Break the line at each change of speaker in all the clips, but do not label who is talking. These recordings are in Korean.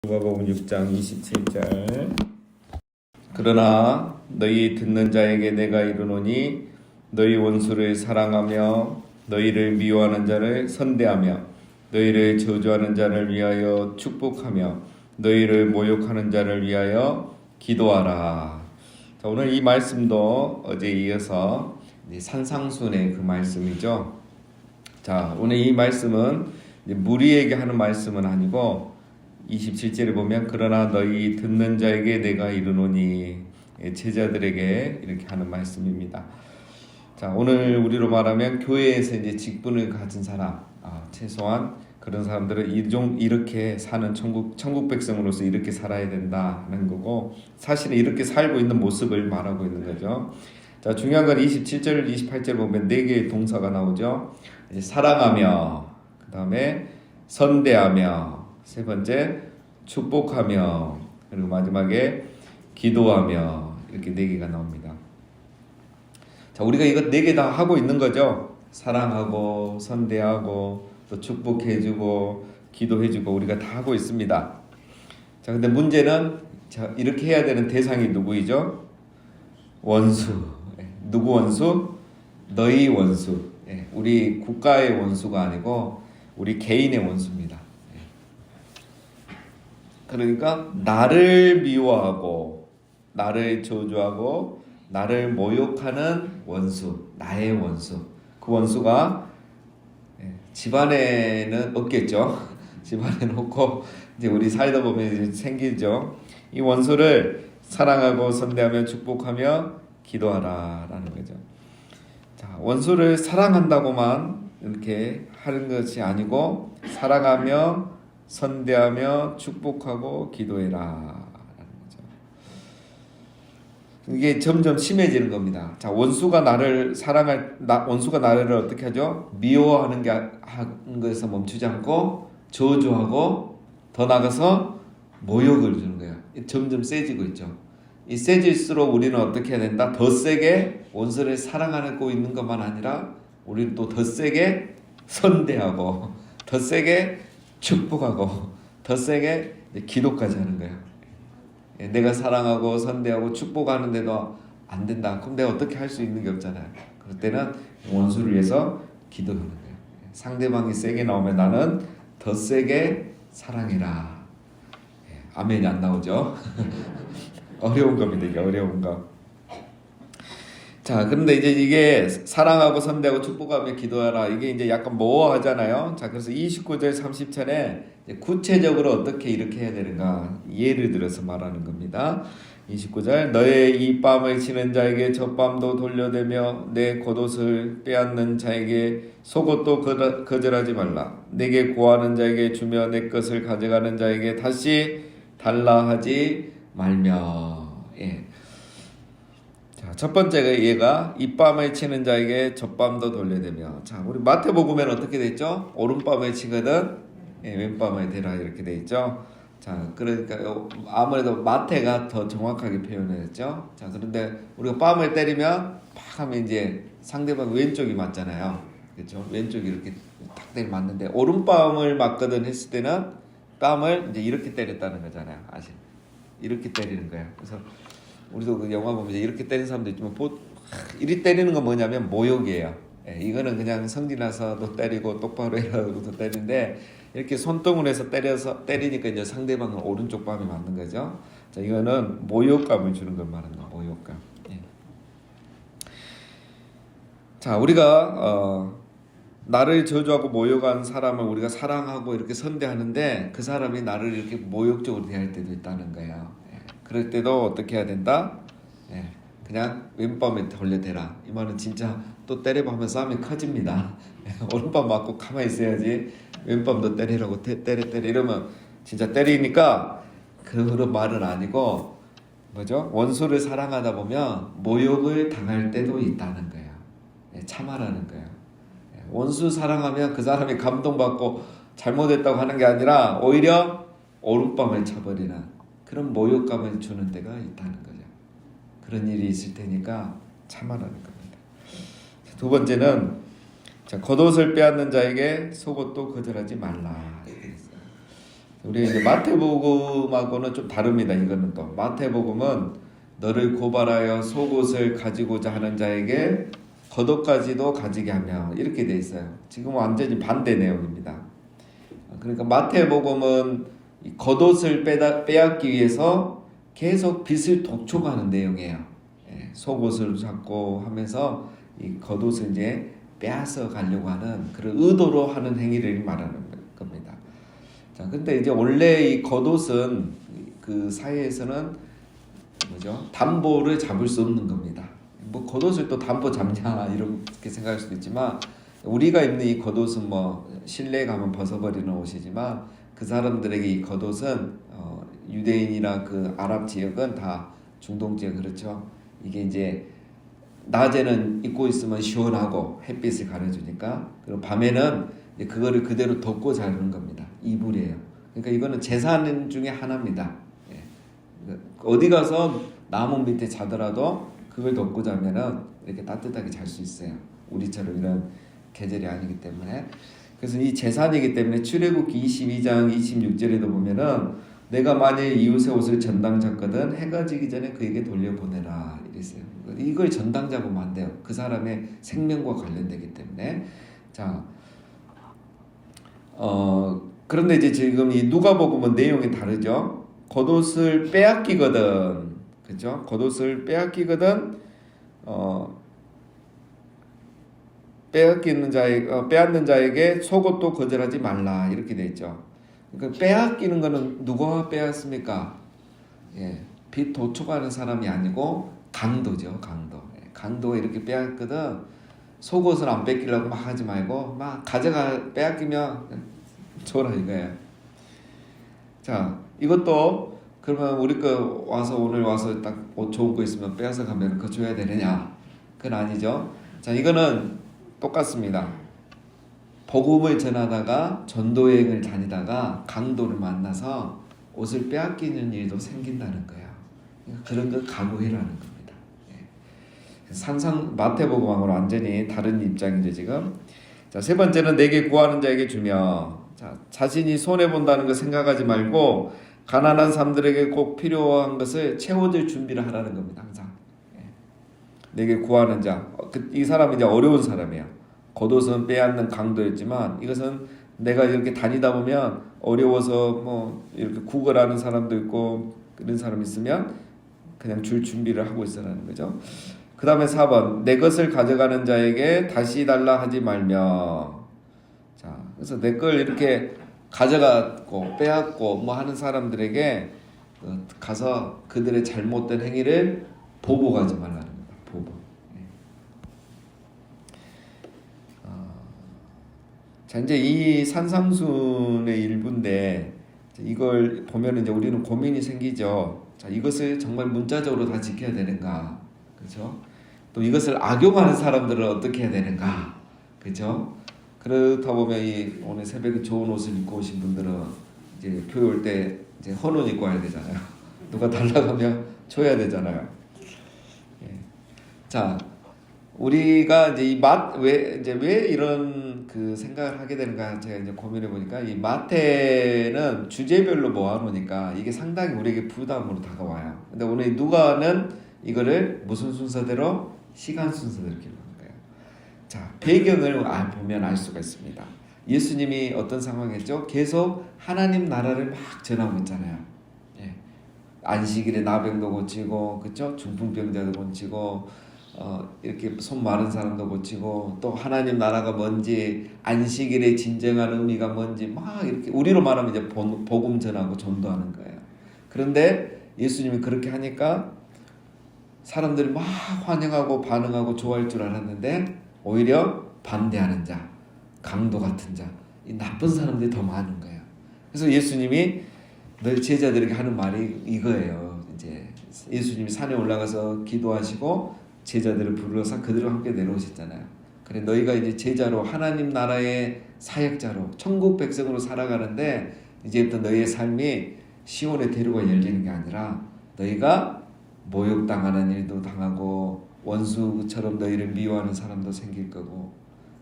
누가복음 6장 27절 그러나 너희 듣는 자에게 내가 이르노니 너희 원수를 사랑하며 너희를 미워하는 자를 선대하며 너희를 저주하는 자를 위하여 축복하며 너희를 모욕하는 자를 위하여 기도하라. 자, 오늘 이 말씀도 어제 이어서 산상순의 그 말씀이죠. 자, 오늘 이 말씀은 무리에게 하는 말씀은 아니고 27절에 보면 그러나 너희 듣는 자에게 내가 이르노니 제자들에게 이렇게 하는 말씀입니다. 자, 오늘 우리로 말하면 교회에서 이제 직분을 가진 사람, 최소한 그런 사람들은 이렇게 사는 천국 백성으로서 이렇게 살아야 된다는 거고, 사실은 이렇게 살고 있는 모습을 말하고 있는 거죠. 자, 중요한 건 27절, 28절 보면 네 개의 동사가 나오죠. 이제 사랑하며, 그 다음에 선대하며, 세 번째 축복하며, 그리고 마지막에 기도하며, 이렇게 네 개가 나옵니다. 자, 우리가 이거 네 개 다 하고 있는 거죠. 사랑하고 선대하고 또 축복해주고 기도해주고 우리가 다 하고 있습니다. 자, 근데 문제는 이렇게 해야 되는 대상이 누구이죠? 원수. 누구 원수? 너희 원수. 우리 국가의 원수가 아니고 우리 개인의 원수입니다. 그러니까 나를 미워하고 나를 저주하고 나를 모욕하는 원수, 나의 원수. 그 원수가 집안에는 없겠죠. 집안에는 없고 이제 우리 살다 보면 이제 생기죠. 이 원수를 사랑하고 선대하며 축복하며 기도하라라는 거죠. 자, 원수를 사랑한다고만 이렇게 하는 것이 아니고 사랑하며 선대하며 축복하고 기도해라 라는 거죠. 이게 점점 심해지는 겁니다. 자, 원수가 나를 어떻게 하죠? 미워하는 것에서 멈추지 않고 저주하고 더 나가서 모욕을 주는 거예요. 점점 세지고 있죠. 이 세질수록 우리는 어떻게 해야 된다? 더 세게 원수를 사랑하고 있는 것만 아니라 우리는 또 더 세게 선대하고 더 세게 축복하고 더 세게 기도까지 하는 거예요. 내가 사랑하고 선대하고 축복하는데도 안 된다. 그럼 내가 어떻게 할 수 있는 게 없잖아요. 그럴 때는 원수를 위해서 기도하는 거예요. 상대방이 세게 나오면 나는 더 세게 사랑해라. 아멘이 안 나오죠. 어려운 겁니다. 이게 어려운 거. 자, 그런데 이제 이게 사랑하고 선대하고 축복하며 기도하라. 이게 이제 약간 모호하잖아요. 자, 그래서 29절 30절에 구체적으로 어떻게 이렇게 해야 되는가 예를 들어서 말하는 겁니다. 29절 너의 이 뺨을 치는 자에게 저 뺨도 돌려대며 내 겉옷을 빼앗는 자에게 속옷도 거절하지 말라. 내게 구하는 자에게 주며 내 것을 가져가는 자에게 다시 달라 하지 말며. 자, 첫 번째가 얘가 입밤을 치는 자에게 젖밤도 돌려대며. 자, 우리 마태복음에는 어떻게 돼 있죠? 오른밤을 치거든 왼밤을 대라 이렇게 돼 있죠. 자, 그러니까 아무래도 마태가 더 정확하게 표현했죠. 자, 그런데 우리가 뺨을 때리면 팍 하면 이제 상대방 왼쪽이 맞잖아요. 그렇죠? 왼쪽이 이렇게 탁 때리면 맞는데 오른밤을 맞거든 했을 때는 뺨을 이제 이렇게 때렸다는 거잖아요. 아시죠? 이렇게 때리는 거예요. 그래서 우리도 그 영화 보면 이렇게 때리는 사람도 있지만 이리 때리는 건 뭐냐면 모욕이에요. 이거는 그냥 성질나서 너 때리고 똑바로 해라고 때리는데 이렇게 손등으로 해서 때리니까 이제 상대방은 오른쪽 뺨이 맞는 거죠. 자, 이거는 모욕감을 주는 걸 말하는 거예요. 모욕감. 자, 우리가 나를 저주하고 모욕한 사람을 우리가 사랑하고 이렇게 선대하는데 그 사람이 나를 이렇게 모욕적으로 대할 때도 있다는 거예요. 그럴 때도 어떻게 해야 된다? 그냥 왼밤에 돌려대라. 이 말은 진짜 또 때려봐 하면 싸움이 커집니다. 오른밤 맞고 가만히 있어야지 왼밤도 때리라고 때려 이러면 진짜 때리니까 그런 말은 아니고 뭐죠? 원수를 사랑하다 보면 모욕을 당할 때도 있다는 거예요. 참아라는 거예요. 원수 사랑하면 그 사람이 감동받고 잘못했다고 하는 게 아니라 오히려 오른밤을 쳐버리는 그런 모욕감을 주는 데가 있다는 거죠. 그런 일이 있을 테니까 참아라는 겁니다. 두 번째는 겉옷을 빼앗는 자에게 속옷도 거절하지 말라. 우리 이제 마태복음하고는 좀 다릅니다. 이거는 또 마태복음은 너를 고발하여 속옷을 가지고자 하는 자에게 겉옷까지도 가지게 하며 이렇게 돼 있어요. 지금 완전히 반대 내용입니다. 그러니까 마태복음은 이 겉옷을 빼앗기 위해서 계속 빚을 독촉하는 내용이에요. 예, 속옷을 잡고 하면서 이 겉옷을 이제 빼앗아 가려고 하는 그런 의도로 하는 행위를 말하는 겁니다. 자, 근데 이제 원래 이 겉옷은 그 사회에서는 뭐죠? 담보를 잡을 수 없는 겁니다. 뭐 겉옷을 또 담보 잡냐 이렇게 생각할 수도 있지만 우리가 입는 이 겉옷은 뭐 실내 가면 벗어버리는 옷이지만 그 사람들에게 이 겉옷은 유대인이나 그 아랍 지역은 다 중동 지역 그렇죠. 이게 이제 낮에는 입고 있으면 시원하고 햇빛을 가려주니까 그리고 밤에는 그거를 그대로 덮고 자는 겁니다. 이불이에요. 그러니까 이거는 재산 중에 하나입니다. 예. 어디 가서 나무 밑에 자더라도 그걸 덮고 자면은 이렇게 따뜻하게 잘 수 있어요. 우리처럼 이런 계절이 아니기 때문에. 그래서 이 재산이기 때문에 출애굽기 22장 26절에도 보면은 내가 만일 이웃의 옷을 전당 잡거든 해가 지기 전에 그에게 돌려보내라 이랬어요. 이걸 전당 잡으면 안 돼요. 그 사람의 생명과 관련되기 때문에. 자, 그런데 이제 지금 이 누가복음은 내용이 다르죠. 겉옷을 빼앗기거든, 그죠? 겉옷을 빼앗기거든, 빼앗는 자에게 속옷도 거절하지 말라 이렇게 돼 있죠. 그러니까 빼앗기는 거는 누가 빼앗습니까? 예, 빚 도촉하는 사람이 아니고 강도죠, 강도. 예, 강도가 이렇게 빼앗거든. 속옷을 안 뺏기려고 막 하지 말고 막 빼앗기면 줘라 이거예요. 자, 이것도 그러면 우리 거 오늘 와서 딱 옷 좋은 거 있으면 빼앗아 가면 그거 줘야 되느냐? 그건 아니죠. 자, 이거는 똑같습니다. 복음을 전하다가 전도여행을 다니다가 강도를 만나서 옷을 빼앗기는 일도 생긴다는 거예요. 그런 거 각오해라는 겁니다. 마태복음하고는 완전히 다른 입장이죠 지금. 자, 세 번째는 내게 구하는 자에게 주며. 자, 자신이 손해 본다는 거 생각하지 말고 가난한 사람들에게 꼭 필요한 것을 채워줄 준비를 하라는 겁니다. 항상. 내게 구하는 자. 이 사람이 이제 어려운 사람이에요. 겉옷은 빼앗는 강도였지만 이것은 내가 이렇게 다니다 보면 어려워서 뭐 이렇게 구걸하는 사람도 있고 그런 사람 있으면 그냥 줄 준비를 하고 있으라는 거죠. 그 다음에 4번 내 것을 가져가는 자에게 다시 달라 하지 말며. 자, 그래서 내 걸 이렇게 가져갔고 빼앗고 뭐 하는 사람들에게 가서 그들의 잘못된 행위를 보복하지 말라는 겁니다. 보복. 자, 이제 이 산상순의 일부인데 이걸 보면 이제 우리는 고민이 생기죠. 자, 이것을 정말 문자적으로 다 지켜야 되는가, 그렇죠? 또 이것을 악용하는 사람들은 어떻게 해야 되는가, 그렇죠? 그렇다 보면 오늘 새벽에 좋은 옷을 입고 오신 분들은 이제 교회 올 때 이제 헌옷 입고 와야 되잖아요. 누가 달라고 하면 줘야 되잖아요. 예. 자, 우리가 이제 왜 이런 그 생각을 하게 되는가 제가 이제 고민해 보니까 이 마태는 주제별로 모아놓으니까 이게 상당히 우리에게 부담으로 다가와요. 근데 오늘 누가는 이거를 무슨 순서대로 시간 순서대로 기록한 거예요. 자, 배경을 보면 알 수가 있습니다. 예수님이 어떤 상황이었죠? 계속 하나님 나라를 막 전하고 있잖아요. 예. 안식일에 나병도 고치고, 그렇죠? 중풍병자도 고치고. 이렇게 손 마른 사람도 고치고 또 하나님 나라가 뭔지 안식일의 진정한 의미가 뭔지 막 이렇게 우리로 말하면 이제 복음 전하고 전도하는 거예요. 그런데 예수님이 그렇게 하니까 사람들이 막 환영하고 반응하고 좋아할 줄 알았는데 오히려 반대하는 자, 강도 같은 자, 이 나쁜 사람들이 더 많은 거예요. 그래서 예수님이 늘 제자들에게 하는 말이 이거예요. 이제 예수님이 산에 올라가서 기도하시고 제자들을 불러서 그들과 함께 내려오셨잖아요. 그래 너희가 이제 제자로 하나님 나라의 사역자로 천국 백성으로 살아가는데 이제부터 너희의 삶이 시온의 대로가 열리는 게 아니라 너희가 모욕당하는 일도 당하고 원수처럼 너희를 미워하는 사람도 생길 거고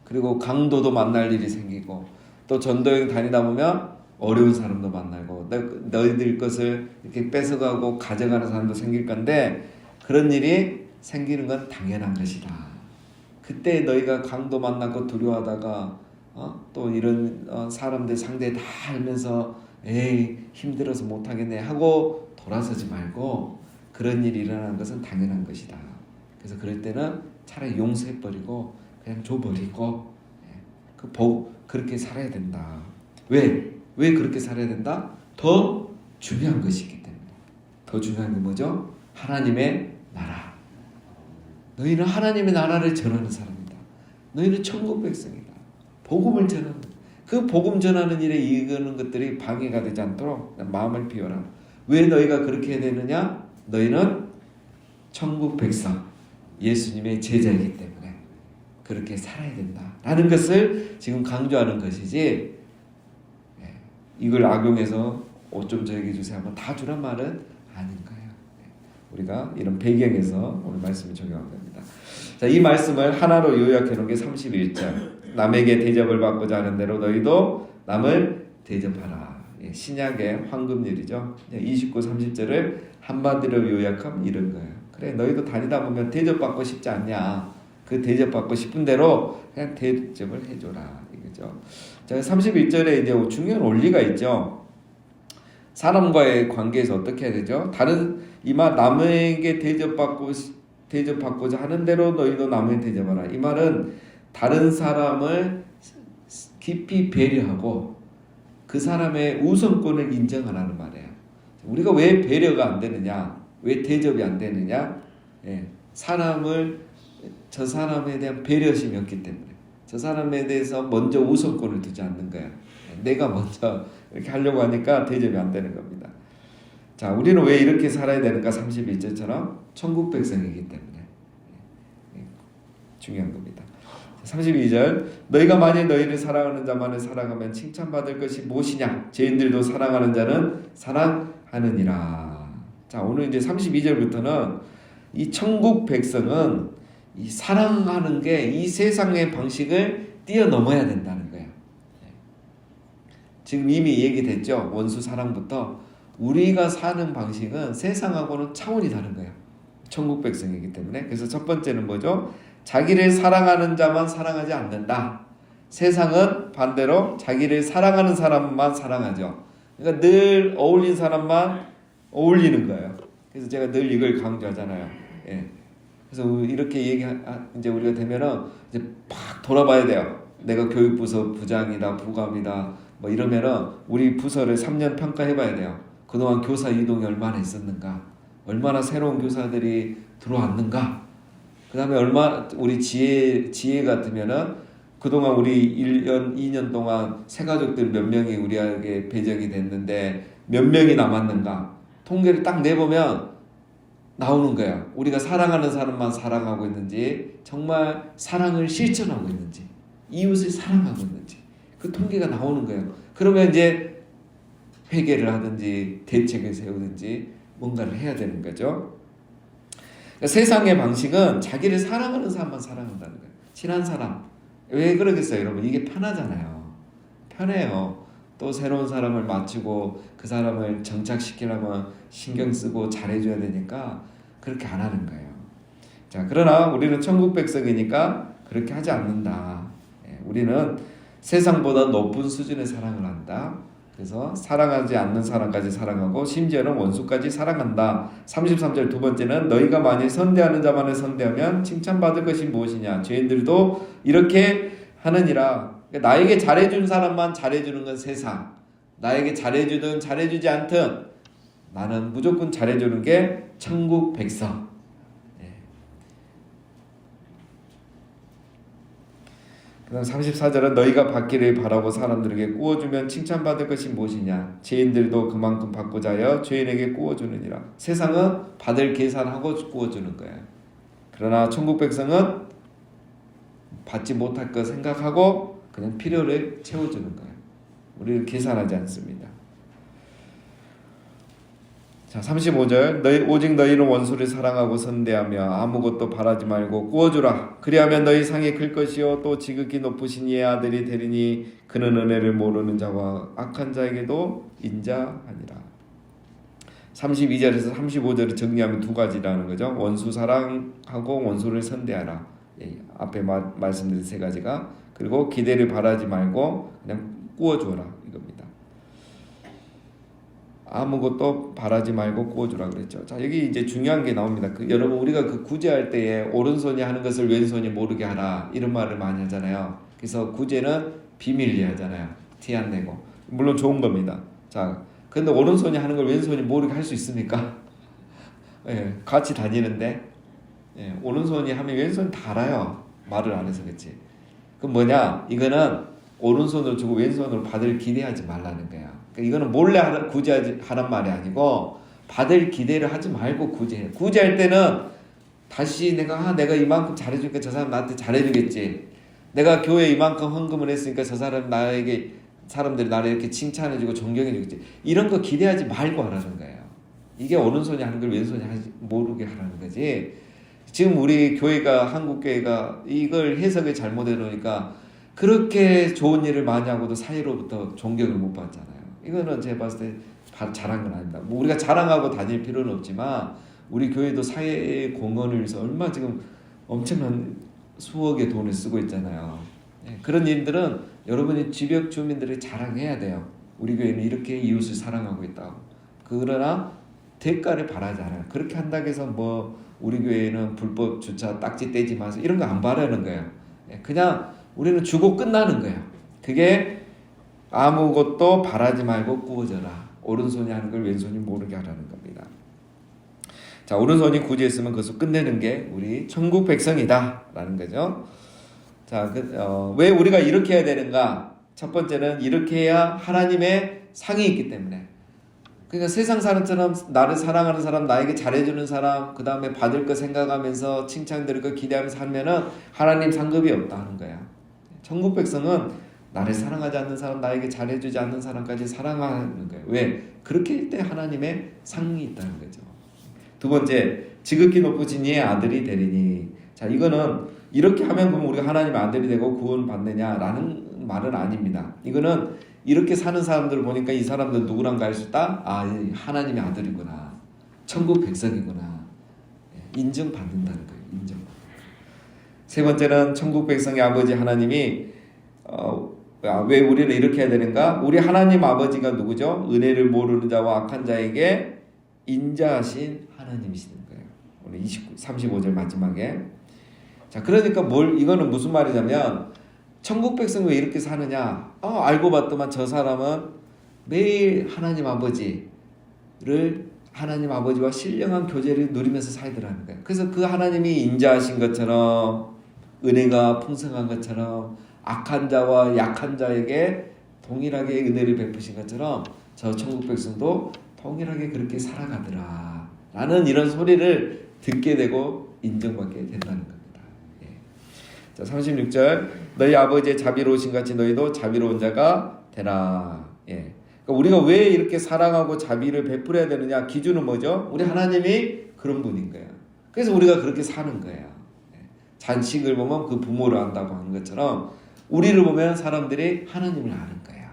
그리고 강도도 만날 일이 생기고 또 전도여행 다니다 보면 어려운 사람도 만나고 너희들 것을 이렇게 뺏어가고 가져가는 사람도 생길 건데 그런 일이 생기는 건 당연한 것이다. 그때 너희가 강도 만나고 두려워하다가 또 이런 사람들 상대 다 알면서 에이 힘들어서 못하겠네 하고 돌아서지 말고 그런 일이 일어나는 것은 당연한 것이다. 그래서 그럴 때는 차라리 용서해버리고 그냥 줘버리고 그렇게 살아야 된다. 왜 그렇게 살아야 된다? 더 중요한 것이 있기 때문에. 더 중요한 게 뭐죠? 하나님의 나라. 너희는 하나님의 나라를 전하는 사람이다. 너희는 천국 백성이다. 복음을 전하는, 그 복음 전하는 일에 이끄는 것들이 방해가 되지 않도록 마음을 비워라. 왜 너희가 그렇게 해야 되느냐? 너희는 천국 백성, 예수님의 제자이기 때문에 그렇게 살아야 된다 라는 것을 지금 강조하는 것이지, 이걸 악용해서 옷 좀 저에게 주세요 한번 다 주란 말은 아닌 거예요. 우리가 이런 배경에서 오늘 말씀을 적용한 겁니다. 자, 이 말씀을 하나로 요약해 놓은 게 31절. 남에게 대접을 받고자 하는 대로 너희도 남을 대접하라. 신약의 황금률이죠. 29, 30절을 한마디로 요약하면 이런 거예요. 그래, 너희도 다니다 보면 대접받고 싶지 않냐? 그 대접받고 싶은 대로 그냥 대접을 해줘라. 이거죠. 자, 31절에 이제 중요한 원리가 있죠. 사람과의 관계에서 어떻게 해야 되죠? 이말 남에게 대접받고자 하는 대로 너희도 남을 대접하라. 이 말은 다른 사람을 깊이 배려하고 그 사람의 우선권을 인정하라는 말이에요. 우리가 왜 배려가 안 되느냐? 왜 대접이 안 되느냐? 저 사람에 대한 배려심이 없기 때문에, 저 사람에 대해서 먼저 우선권을 두지 않는 거야. 내가 먼저 이렇게 하려고 하니까 대접이 안 되는 겁니다. 자, 우리는 왜 이렇게 살아야 되는가? 31절처럼 천국 백성이기 때문에 중요한 겁니다. 32절, 너희가 만일 너희를 사랑하는 자만을 사랑하면 칭찬받을 것이 무엇이냐? 죄인들도 사랑하는 자는 사랑하느니라. 자, 오늘 이제 32절부터는 이 천국 백성은 이 사랑하는 게 이 세상의 방식을 뛰어넘어야 된다는 거예요. 지금 이미 얘기됐죠. 원수 사랑부터. 우리가 사는 방식은 세상하고는 차원이 다른 거예요. 천국 백성이기 때문에. 그래서 첫 번째는 뭐죠? 자기를 사랑하는 자만 사랑하지 않는다. 세상은 반대로 자기를 사랑하는 사람만 사랑하죠. 그러니까 늘 어울린 사람만 어울리는 거예요. 그래서 제가 늘 이걸 강조하잖아요. 그래서 이렇게 이제 우리가 되면은 이제 팍 돌아봐야 돼요. 내가 교육부서 부장이다, 부감이다, 뭐 이러면은 우리 부서를 3년 평가해봐야 돼요. 그동안 교사 이동이 얼마나 있었는가, 얼마나 새로운 교사들이 들어왔는가, 그 다음에 우리 지혜 같으면은 그동안 우리 1년, 2년 동안 새가족들 몇 명이 우리에게 배정이 됐는데 몇 명이 남았는가, 통계를 딱 내보면 나오는 거예요. 우리가 사랑하는 사람만 사랑하고 있는지, 정말 사랑을 실천하고 있는지, 이웃을 사랑하고 있는지, 그 통계가 나오는 거예요. 그러면 이제 회개를 하든지 대책을 세우든지 뭔가를 해야 되는 거죠. 그러니까 세상의 방식은 자기를 사랑하는 사람만 사랑한다는 거예요. 친한 사람. 왜 그러겠어요, 여러분? 이게 편하잖아요. 편해요. 또 새로운 사람을 맞추고 그 사람을 정착시키려면 신경 쓰고 잘해줘야 되니까 그렇게 안 하는 거예요. 자, 그러나 우리는 천국 백성이니까 그렇게 하지 않는다. 우리는 세상보다 높은 수준의 사랑을 한다. 그래서 사랑하지 않는 사람까지 사랑하고 심지어는 원수까지 사랑한다. 33절 두 번째는 너희가 만일 선대하는 자만을 선대하면 칭찬받을 것이 무엇이냐? 죄인들도 이렇게 하느니라. 그러니까 나에게 잘해준 사람만 잘해주는 건 세상. 나에게 잘해주든 잘해주지 않든 나는 무조건 잘해주는 게 천국 백성. 그다음 34절은 너희가 받기를 바라고 사람들에게 꾸어주면 칭찬받을 것이 무엇이냐? 죄인들도 그만큼 받고자 하여 죄인에게 꾸어주느니라. 세상은 받을 계산하고 꾸어주는 거예요. 그러나 천국 백성은 받지 못할 거 생각하고 그냥 필요를 채워주는 거예요. 우리는 계산하지 않습니다. 자, 35절. 오직 너희는 원수를 사랑하고 선대하며 아무것도 바라지 말고 구워주라. 그리하면 너희 상이 클 것이요 또 지극히 높으신 이의 아들이 되리니 그는 은혜를 모르는 자와 악한 자에게도 인자하니라. 32절에서 35절을 정리하면 두 가지라는 거죠. 원수 사랑하고 원수를 선대하라. 앞에 말씀드린 세 가지가. 그리고 기대를 바라지 말고 그냥 구워주어라 이겁니다. 아무것도 바라지 말고 구워주라 그랬죠. 자, 여기 이제 중요한 게 나옵니다. 여러분 우리가 그 구제할 때에 오른손이 하는 것을 왼손이 모르게 하라 이런 말을 많이 하잖아요. 그래서 구제는 비밀리에 하잖아요. 티 안 내고. 물론 좋은 겁니다. 자, 근데 오른손이 하는 걸 왼손이 모르게 할 수 있습니까? 예, 같이 다니는데 오른손이 하면 왼손이 다 알아요. 말을 안 해서 그렇지. 그럼 뭐냐? 이거는 오른손으로 주고 왼손으로 받을 기대하지 말라는 거야. 그러니까 이거는 몰래 구제하란 말이 아니고 받을 기대를 하지 말고 구제해. 구제할 때는 다시 내가 이만큼 잘해주니까 저 사람 나한테 잘해주겠지. 내가 교회에 이만큼 헌금을 했으니까 저 사람들이 나를 이렇게 칭찬해주고 존경해주겠지. 이런 거 기대하지 말고 하라는 거예요. 이게 오른손이 하는 걸 왼손이 모르게 하라는 거지. 지금 우리 교회가 한국교회가 이걸 해석을 잘못해 놓으니까 그렇게 좋은 일을 많이 하고도 사회로부터 존경을 못 받잖아요. 이거는 제가 봤을 때 잘한 건 아닙니다. 뭐 우리가 자랑하고 다닐 필요는 없지만 우리 교회도 사회 공헌을 위해서 얼마 지금 엄청난 수억의 돈을 쓰고 있잖아요. 그런 일들은 여러분이 지역 주민들이 자랑해야 돼요. 우리 교회는 이렇게 이웃을 사랑하고 있다고. 그러나 대가를 바라지 않아요. 그렇게 한다고 해서 뭐 우리 교회는 불법 주차 딱지 떼지 마세요 이런 거 안 바라는 거예요. 그냥 우리는 주고 끝나는 거예요. 그게 아무것도 바라지 말고 구워져라. 오른손이 하는 걸 왼손이 모르게 하라는 겁니다. 자, 오른손이 구제했으면 그것을 끝내는 게 우리 천국 백성이다 라는 거죠. 자, 왜 우리가 이렇게 해야 되는가? 첫 번째는 이렇게 해야 하나님의 상이 있기 때문에. 그러니까 세상 사람처럼 나를 사랑하는 사람, 나에게 잘해주는 사람, 그 다음에 받을 거 생각하면서 칭찬들을 거 기대하면서 살면은 하나님 상급이 없다 하는 거야. 천국 백성은 나를 사랑하지 않는 사람, 나에게 잘해주지 않는 사람까지 사랑하는 거예요. 왜? 그렇게 할 때 하나님의 상이 있다는 거죠. 두 번째, 지극히 높으신 이의 아들이 되리니. 자, 이거는 이렇게 하면 그럼 우리가 하나님의 아들이 되고 구원 받느냐라는 말은 아닙니다. 이거는 이렇게 사는 사람들을 보니까 이 사람들 누구랑가 할 수 있다? 아, 하나님의 아들이구나. 천국 백성이구나. 인정받는다는 거예요. 인정. 세 번째는 천국 백성의 아버지 하나님이 왜 우리는 이렇게 해야 되는가? 우리 하나님 아버지가 누구죠? 은혜를 모르는 자와 악한 자에게 인자하신 하나님이시는 거예요. 오늘 35절 마지막에. 자, 그러니까 이거는 무슨 말이냐면 천국 백성 왜 이렇게 사느냐? 알고 봤더만 저 사람은 매일 하나님 아버지와 신령한 교제를 누리면서 살더라는 거예요. 그래서 그 하나님이 인자하신 것처럼 은혜가 풍성한 것처럼 악한 자와 약한 자에게 동일하게 은혜를 베푸신 것처럼 저 천국 백성도 동일하게 그렇게 살아가더라 라는 이런 소리를 듣게 되고 인정받게 된다는 겁니다. 자, 36절 너희 아버지의 자비로우신 같이 너희도 자비로운 자가 되라. 그러니까 우리가 왜 이렇게 사랑하고 자비를 베풀어야 되느냐? 기준은 뭐죠? 우리 하나님이 그런 분인 거예요. 그래서 우리가 그렇게 사는 거예요. 자식을 보면 그 부모를 안다고 하는 것처럼 우리를 보면 사람들이 하나님을 아는 거예요.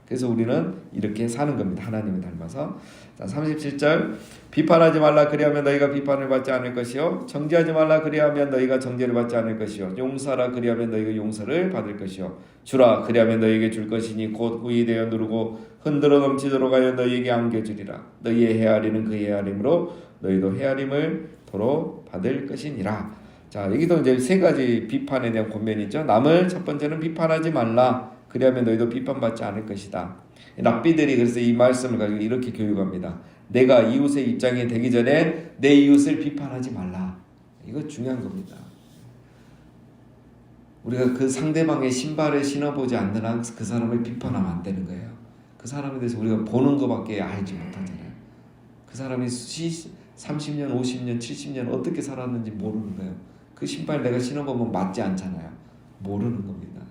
그래서 우리는 이렇게 사는 겁니다. 하나님을 닮아서. 자, 37절 비판하지 말라 그리하면 너희가 비판을 받지 않을 것이요 정죄하지 말라 그리하면 너희가 정죄를 받지 않을 것이요 용서하라 그리하면 너희가 용서를 받을 것이요 주라 그리하면 너희에게 줄 것이니 곧 후히 되어 누르고 흔들어 넘치도록 하여 너희에게 안겨주리라. 너희의 헤아리는 그 헤아림으로 너희도 헤아림을 도로 받을 것이니라. 자, 여기도 이제 세 가지 비판에 대한 권면이 있죠. 남을 첫 번째는 비판하지 말라. 그리하면 너희도 비판받지 않을 것이다. 랍비들이 그래서 이 말씀을 가지고 이렇게 교육합니다. 내가 이웃의 입장이 되기 전에 내 이웃을 비판하지 말라. 이거 중요한 겁니다. 우리가 그 상대방의 신발을 신어보지 않는 한 그 사람을 비판하면 안 되는 거예요. 그 사람에 대해서 우리가 보는 것밖에 알지 못하잖아요. 그 사람이 30년, 50년, 70년 어떻게 살았는지 모르는 거예요. 그 신발 내가 신어보면 맞지 않잖아요. 모르는 겁니다.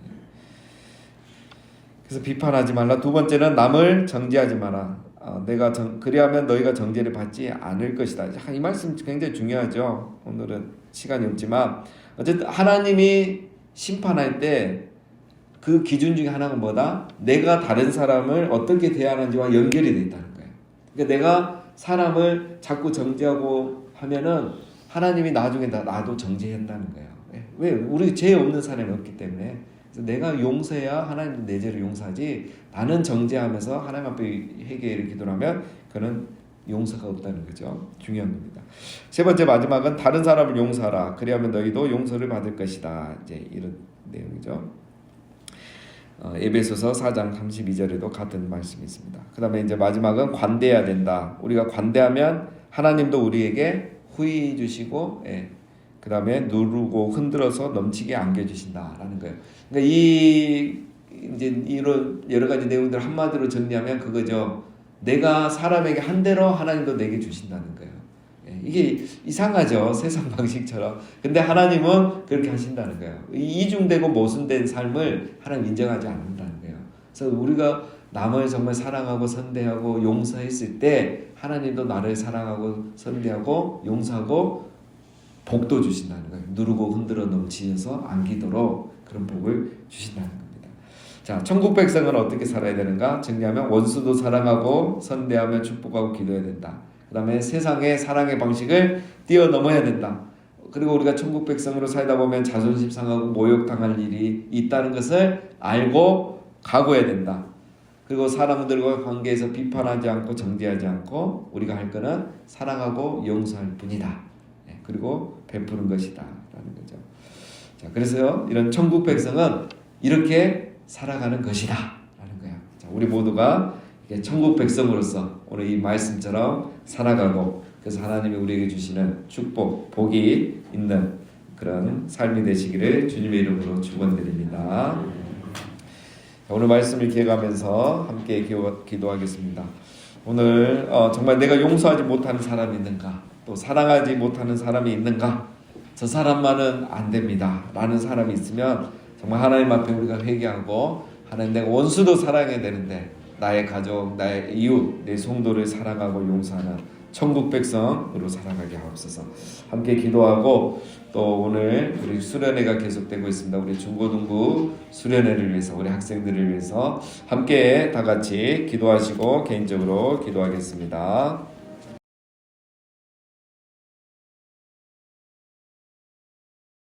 그래서 비판하지 말라. 두 번째는 남을 정죄하지 마라. 그리하면 너희가 정죄를 받지 않을 것이다. 이 말씀 굉장히 중요하죠. 오늘은 시간이 없지만 어쨌든 하나님이 심판할 때 그 기준 중에 하나가 뭐다? 내가 다른 사람을 어떻게 대하는지와 연결이 돼 있다는 거예요. 그러니까 내가 사람을 자꾸 정죄하고 하면은 하나님이 나중에 나도 정죄한다는 거예요. 왜? 우리 죄 없는 사람이 없기 때문에. 그래서 내가 용서해야 하나님도 내 죄를 용서하지, 나는 정죄하면서 하나님 앞에 회개를 기도를 하면 그는 용서가 없다는 거죠. 중요한 겁니다. 세 번째 마지막은 다른 사람을 용서하라. 그리하면 너희도 용서를 받을 것이다. 이제 이런 내용이죠. 에베소서 4장 32절에도 같은 말씀이 있습니다. 그 다음에 이제 마지막은 관대해야 된다. 우리가 관대하면 하나님도 우리에게 후히 주시고, 그 다음에 누르고 흔들어서 넘치게 안겨주신다라는 거예요. 그러니까 이제 이런 여러 가지 내용들 한마디로 정리하면 그거죠. 내가 사람에게 한 대로 하나님도 내게 주신다는 거예요. 이게 이상하죠. 세상 방식처럼. 근데 하나님은 그렇게 하신다는 거예요. 이중되고 모순된 삶을 하나님 인정하지 않는다는 거예요. 그래서 우리가 남을 정말 사랑하고 선대하고 용서했을 때 하나님도 나를 사랑하고 선대하고 용서하고 복도 주신다는 거예요. 누르고 흔들어 넘치면서 안기도록 그런 복을 주신다는 겁니다. 자, 천국 백성은 어떻게 살아야 되는가? 정리하면 원수도 사랑하고 선대하며 축복하고 기도해야 된다. 그 다음에 세상의 사랑의 방식을 뛰어넘어야 된다. 그리고 우리가 천국 백성으로 살다 보면 자존심 상하고 모욕당할 일이 있다는 것을 알고 각오해야 된다. 그리고 사람들과 관계에서 비판하지 않고 정죄하지 않고 우리가 할 거는 사랑하고 용서할 뿐이다. 그리고 베푸는 것이다 라는 거죠. 자, 그래서 이런 천국 백성은 이렇게 살아가는 것이다 라는 거예요. 자, 우리 모두가 천국 백성으로서 오늘 이 말씀처럼 살아가고, 그래서 하나님이 우리에게 주시는 축복, 복이 있는 그런 삶이 되시기를 주님의 이름으로 축원드립니다. 오늘 말씀을 기억하면서 함께 기도하겠습니다. 오늘 정말 내가 용서하지 못하는 사람이 있는가, 또 사랑하지 못하는 사람이 있는가, 저 사람만은 안 됩니다 라는 사람이 있으면 정말 하나님 앞에 우리가 회개하고, 하나님 내가 원수도 사랑해야 되는데 나의 가족, 나의 이웃, 내 성도를 사랑하고 용서하는 천국 백성으로 살아가게 하옵소서. 함께 기도하고, 또 오늘 우리 수련회가 계속되고 있습니다. 우리 중고등부 수련회를 위해서, 우리 학생들을 위해서 함께 다 같이 기도하시고 개인적으로 기도하겠습니다.